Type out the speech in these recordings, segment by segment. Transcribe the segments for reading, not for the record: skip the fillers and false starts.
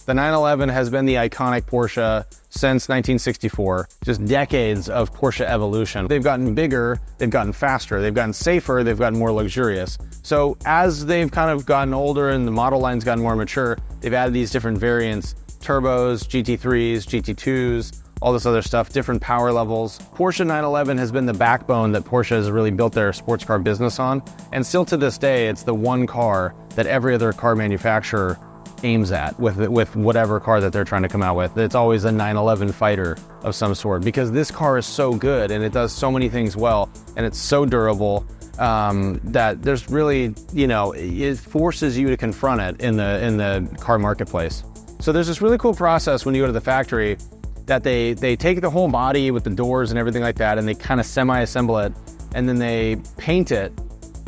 The 911 has been the iconic Porsche since 1964, just decades of Porsche evolution. They've gotten bigger, they've gotten faster, they've gotten safer, they've gotten more luxurious. So as they've kind of gotten older and the model line's gotten more mature, they've added these different variants, turbos, GT3s, GT2s, all this other stuff, different power levels. Porsche 911 has been the backbone that Porsche has really built their sports car business on. And still to this day, it's the one car that every other car manufacturer aims at with whatever car that they're trying to come out with. It's always a 911 fighter of some sort, because this car is so good and it does so many things well, and it's so durable that there's really, you know, it forces you to confront it in the car marketplace. So there's this really cool process when you go to the factory that they take the whole body with the doors and everything like that, and they kind of semi-assemble it, and then they paint it.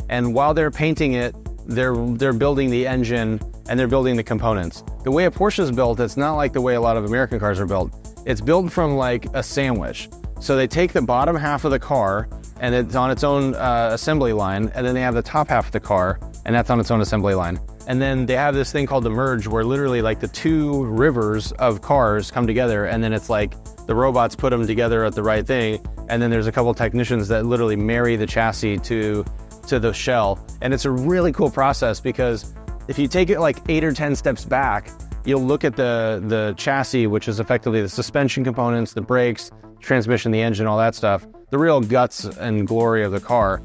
And while they're painting it, they're building the engine and they're building the components. The way a Porsche is built, it's not like the way a lot of American cars are built. It's built from like a sandwich. So they take the bottom half of the car and it's on its own assembly line, and then they have the top half of the car and that's on its own assembly line. And then they have this thing called the merge, where literally like the two rivers of cars come together, and then it's like the robots put them together at the right thing, and then there's a couple of technicians that literally marry the chassis to the shell. And it's a really cool process, because if you take it like 8 or 10 steps back, you'll look at the chassis, which is effectively the suspension components, the brakes, transmission, the engine, all that stuff, the real guts and glory of the car.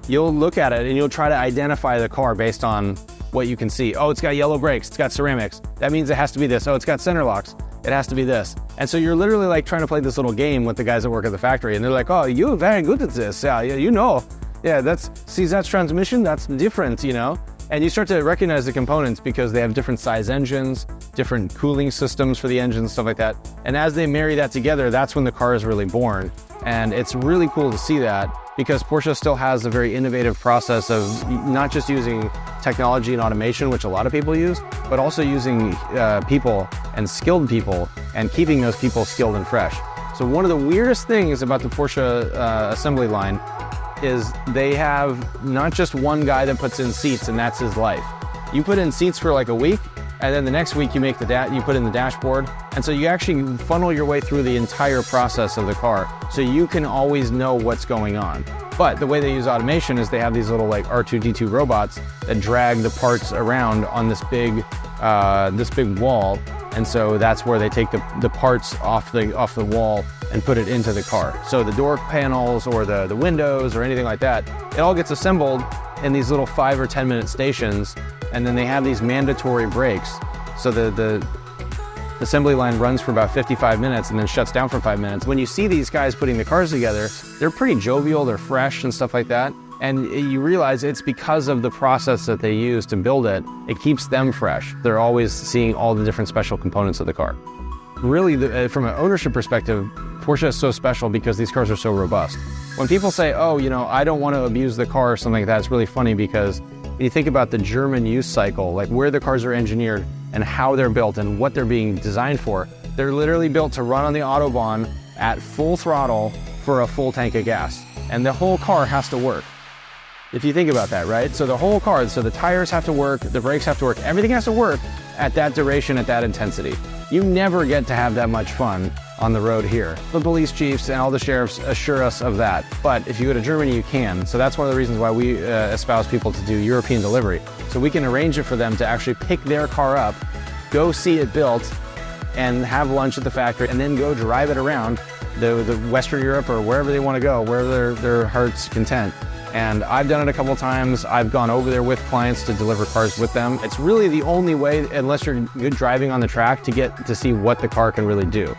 You'll look at it and you'll try to identify the car based on what you can see. Oh, it's got yellow brakes, it's got ceramics. That means it has to be this. Oh, it's got center locks. It has to be this. And so you're literally like trying to play this little game with the guys that work at the factory, and they're like, oh, you're very good at this. Yeah, you know. Yeah, that's transmission, that's different, you know? And you start to recognize the components because they have different size engines, different cooling systems for the engines, stuff like that. And as they marry that together, that's when the car is really born. And it's really cool to see that, because Porsche still has a very innovative process of not just using technology and automation, which a lot of people use, but also using people and skilled people and keeping those people skilled and fresh. So one of the weirdest things about the Porsche assembly line is they have not just one guy that puts in seats and that's his life. You put in seats for like a week, and then the next week you make you put in the dashboard. And so you actually funnel your way through the entire process of the car, so you can always know what's going on. But the way they use automation is they have these little like R2-D2 robots that drag the parts around on this big wall. And so that's where they take the parts off the wall and put it into the car. So the door panels or the windows or anything like that, it all gets assembled in these little 5 or 10 minute stations. And then they have these mandatory breaks. So the assembly line runs for about 55 minutes and then shuts down for 5 minutes. When you see these guys putting the cars together, they're pretty jovial, they're fresh and stuff like that. And you realize it's because of the process that they use to build it. It keeps them fresh. They're always seeing all the different special components of the car. Really, from an ownership perspective, Porsche is so special because these cars are so robust. When people say, oh, you know, I don't want to abuse the car or something like that, it's really funny, because when you think about the German use cycle, like where the cars are engineered and how they're built and what they're being designed for, they're literally built to run on the Autobahn at full throttle for a full tank of gas. And the whole car has to work. If you think about that, right? So the whole car, so the tires have to work, the brakes have to work, everything has to work at that duration, at that intensity. You never get to have that much fun on the road here. The police chiefs and all the sheriffs assure us of that. But if you go to Germany, you can. So that's one of the reasons why we espouse people to do European delivery. So we can arrange it for them to actually pick their car up, go see it built, and have lunch at the factory, and then go drive it around the Western Europe or wherever they want to go, where their heart's content. And I've done it a couple times. I've gone over there with clients to deliver cars with them. It's really the only way, unless you're good driving on the track, to get to see what the car can really do.